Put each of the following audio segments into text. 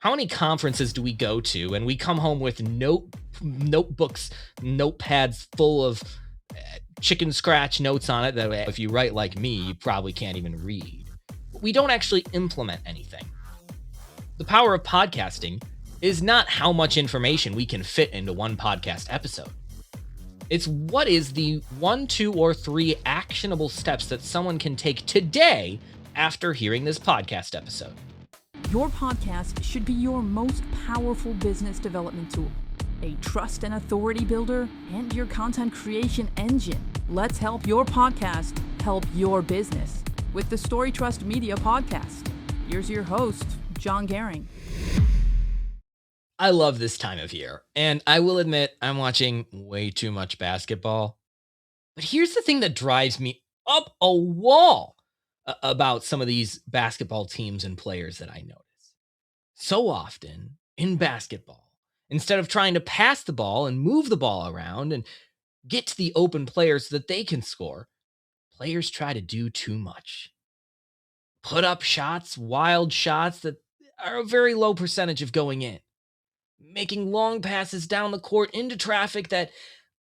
How many conferences do we go to and we come home with notebooks, notepads full of chicken scratch notes on it that if you write like me, you probably can't even read. But we don't actually implement anything. The power of podcasting is not how much information we can fit into one podcast episode. It's what is the 1, 2, or 3 actionable steps that someone can take today after hearing this podcast episode. Your podcast should be your most powerful business development tool, a trust and authority builder, and your content creation engine. Let's help your podcast help your business with the StoryTrust Media Podcast. Here's your host, John Gehring. I love this time of year, and I will admit I'm watching way too much basketball. But here's the thing that drives me up a wall about some of these basketball teams and players that I notice. So often in basketball, instead of trying to pass the ball and move the ball around and get to the open players so that they can score, players try to do too much. Put up shots, wild shots that are a very low percentage of going in. Making long passes down the court into traffic that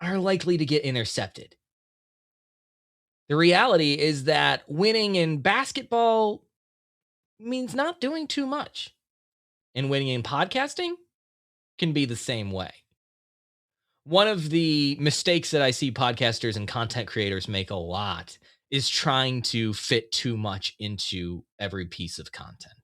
are likely to get intercepted. The reality is that winning in basketball means not doing too much. And winning in podcasting can be the same way. One of the mistakes that I see podcasters and content creators make a lot is trying to fit too much into every piece of content.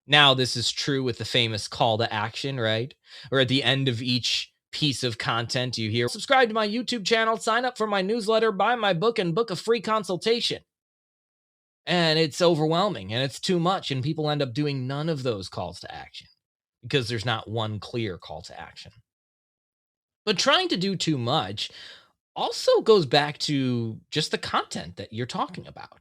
Now, this is true with the famous call to action, right? Or at the end of each piece of content, you hear, subscribe to my YouTube channel, sign up for my newsletter, buy my book, and book a free consultation. And it's overwhelming and it's too much. And people end up doing none of those calls to action because there's not one clear call to action. But trying to do too much also goes back to just the content that you're talking about.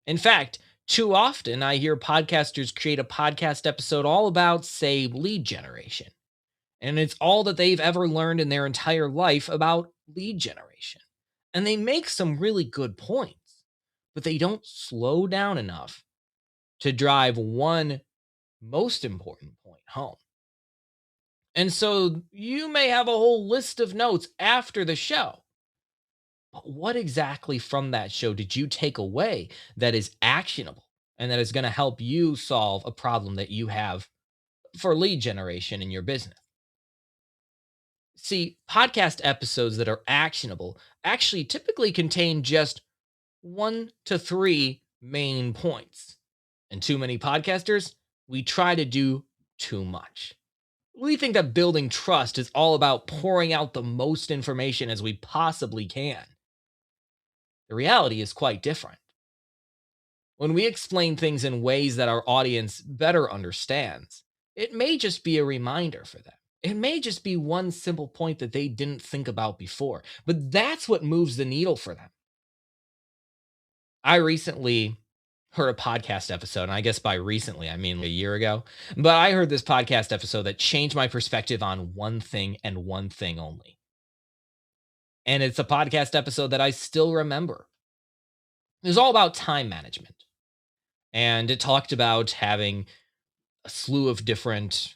In fact, too often I hear podcasters create a podcast episode all about, say, lead generation. And it's all that they've ever learned in their entire life about lead generation. And they make some really good points, but they don't slow down enough to drive one most important point home. And so you may have a whole list of notes after the show. But what exactly from that show did you take away that is actionable and that is going to help you solve a problem that you have for lead generation in your business? See, podcast episodes that are actionable actually typically contain just 1 to 3 main points. And too many podcasters, we try to do too much. We think that building trust is all about pouring out the most information as we possibly can. The reality is quite different. When we explain things in ways that our audience better understands, it may just be a reminder for them. It may just be one simple point that they didn't think about before, but that's what moves the needle for them. I recently heard a podcast episode, and I guess by recently, I mean a year ago, but I heard this podcast episode that changed my perspective on one thing and one thing only. And it's a podcast episode that I still remember. It was all about time management. And it talked about having a slew of different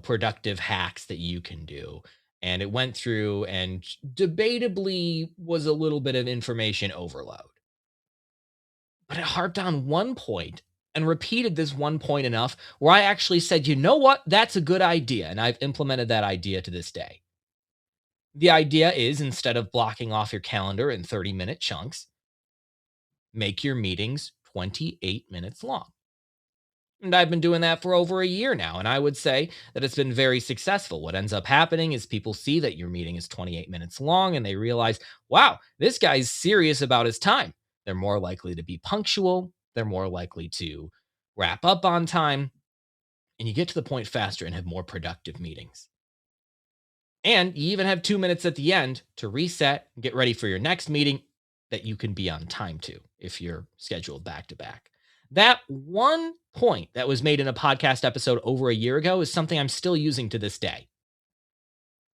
productive hacks that you can do. And it went through and debatably was a little bit of information overload. But it harped on one point and repeated this one point enough where I actually said, you know what? That's a good idea. And I've implemented that idea to this day. The idea is, instead of blocking off your calendar in 30-minute chunks, make your meetings 28 minutes long. And I've been doing that for over a year now, and I would say that it's been very successful. What ends up happening is people see that your meeting is 28 minutes long, and they realize, wow, this guy's serious about his time. They're more likely to be punctual. They're more likely to wrap up on time, and you get to the point faster and have more productive meetings. And you even have 2 minutes at the end to reset and get ready for your next meeting that you can be on time to if you're scheduled back to back. That one point that was made in a podcast episode over a year ago is something I'm still using to this day.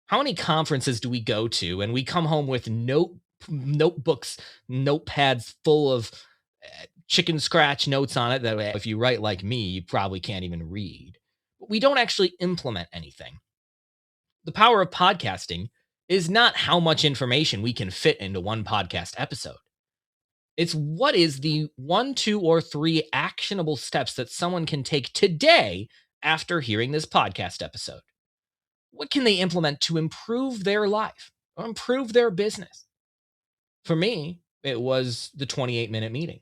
How many conferences do we go to and we come home with notebooks, notepads full of chicken scratch notes on it that if you write like me, you probably can't even read. but we don't actually implement anything. The power of podcasting is not how much information we can fit into one podcast episode. It's what is the 1, 2, or 3 actionable steps that someone can take today after hearing this podcast episode. What can they implement to improve their life or improve their business? For me, it was the 28-minute meeting.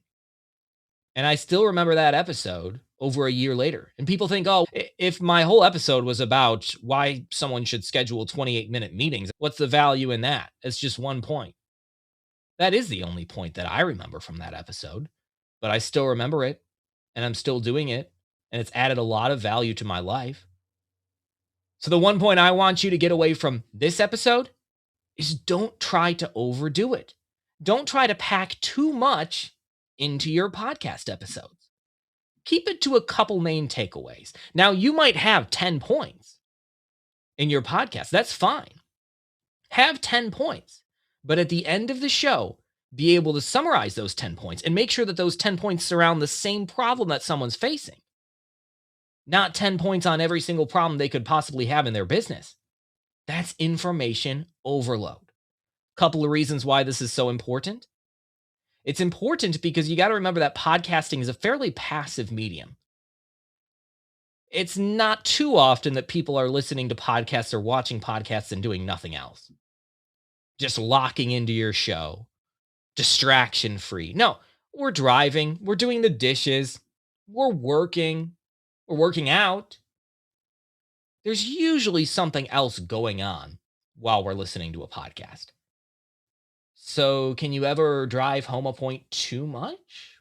And I still remember that episode over a year later. And people think, oh, if my whole episode was about why someone should schedule 28-minute meetings, what's the value in that? It's just one point. That is the only point that I remember from that episode, but I still remember it and I'm still doing it. And it's added a lot of value to my life. So the one point I want you to get away from this episode is don't try to overdo it. Don't try to pack too much into your podcast episodes. Keep it to a couple main takeaways. Now, you might have 10 points in your podcast. That's fine. Have 10 points. But at the end of the show, be able to summarize those 10 points and make sure that those 10 points surround the same problem that someone's facing. Not 10 points on every single problem they could possibly have in their business. That's information overload. Couple of reasons why this is so important. It's important because you got to remember that podcasting is a fairly passive medium. It's not too often that people are listening to podcasts or watching podcasts and doing nothing else. Just locking into your show, distraction free. No, we're driving, we're doing the dishes, we're working out. There's usually something else going on while we're listening to a podcast. So, can you ever drive home a point too much?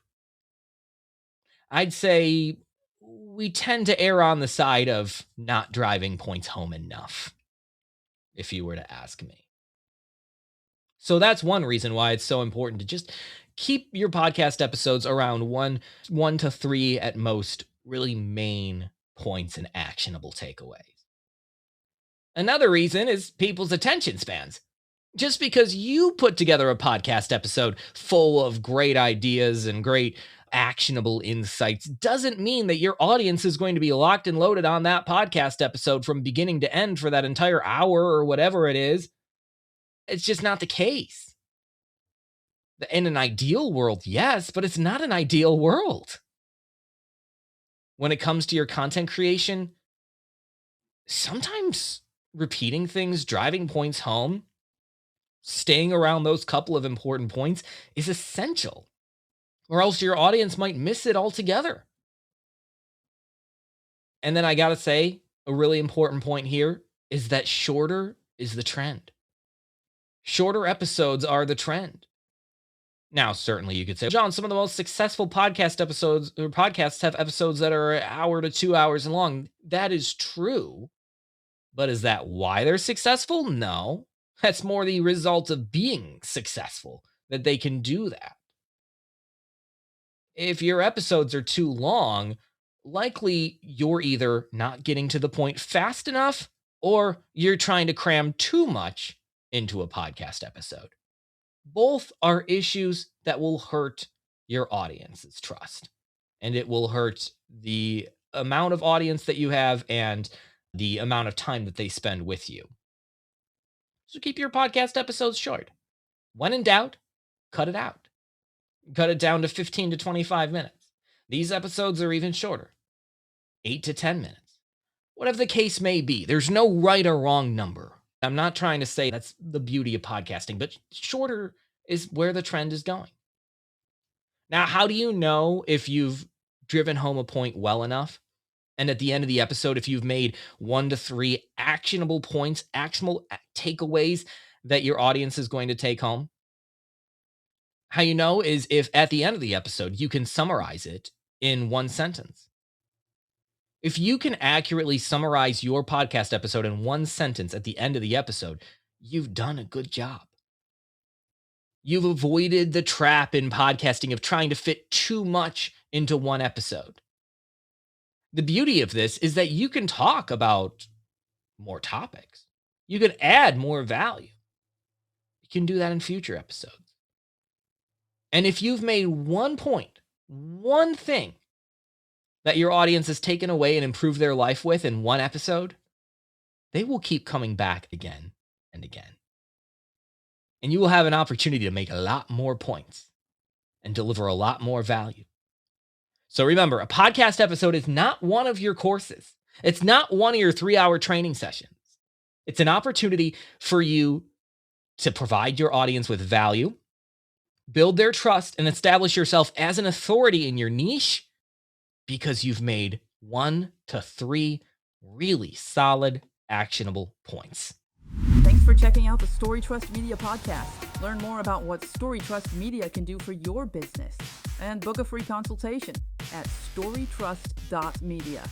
I'd say we tend to err on the side of not driving points home enough, if you were to ask me. So that's one reason why it's so important to just keep your podcast episodes around one to 3 at most really main points and actionable takeaways. Another reason is people's attention spans. Just because you put together a podcast episode full of great ideas and great actionable insights doesn't mean that your audience is going to be locked and loaded on that podcast episode from beginning to end for that entire hour or whatever it is. It's just not the case. In an ideal world, yes, but it's not an ideal world. When it comes to your content creation, sometimes repeating things, driving points home, staying around those couple of important points is essential, or else your audience might miss it altogether. And then I got to say, a really important point here is that shorter is the trend. Shorter episodes are the trend. Now, certainly you could say, John, some of the most successful podcast episodes or podcasts have episodes that are an hour to 2 hours long. That is true. But is that why they're successful? No. That's more the result of being successful, that they can do that. If your episodes are too long, likely you're either not getting to the point fast enough or you're trying to cram too much into a podcast episode. Both are issues that will hurt your audience's trust, and it will hurt the amount of audience that you have and the amount of time that they spend with you. So keep your podcast episodes short. When in doubt, cut it out. Cut it down to 15 to 25 minutes. These episodes are even shorter, 8 to 10 minutes. Whatever the case may be, there's no right or wrong number. I'm not trying to say that's the beauty of podcasting, but shorter is where the trend is going. Now, how do you know if you've driven home a point well enough? And at the end of the episode, if you've made 1 to 3 actionable points, actionable takeaways that your audience is going to take home? How you know is if at the end of the episode, you can summarize it in 1 sentence. If you can accurately summarize your podcast episode in 1 sentence at the end of the episode, you've done a good job. You've avoided the trap in podcasting of trying to fit too much into 1 episode. The beauty of this is that you can talk about more topics. You can add more value. You can do that in future episodes. And if you've made 1 point, 1 thing that your audience has taken away and improved their life with in one episode, they will keep coming back again and again. And you will have an opportunity to make a lot more points and deliver a lot more value. So remember, a podcast episode is not one of your courses. It's not one of your 3-hour training sessions. It's an opportunity for you to provide your audience with value, build their trust, and establish yourself as an authority in your niche because you've made 1 to 3 really solid, actionable points. Thanks for checking out the StoryTrust Media podcast. Learn more about what StoryTrust Media can do for your business and book a free consultation at storytrust.media.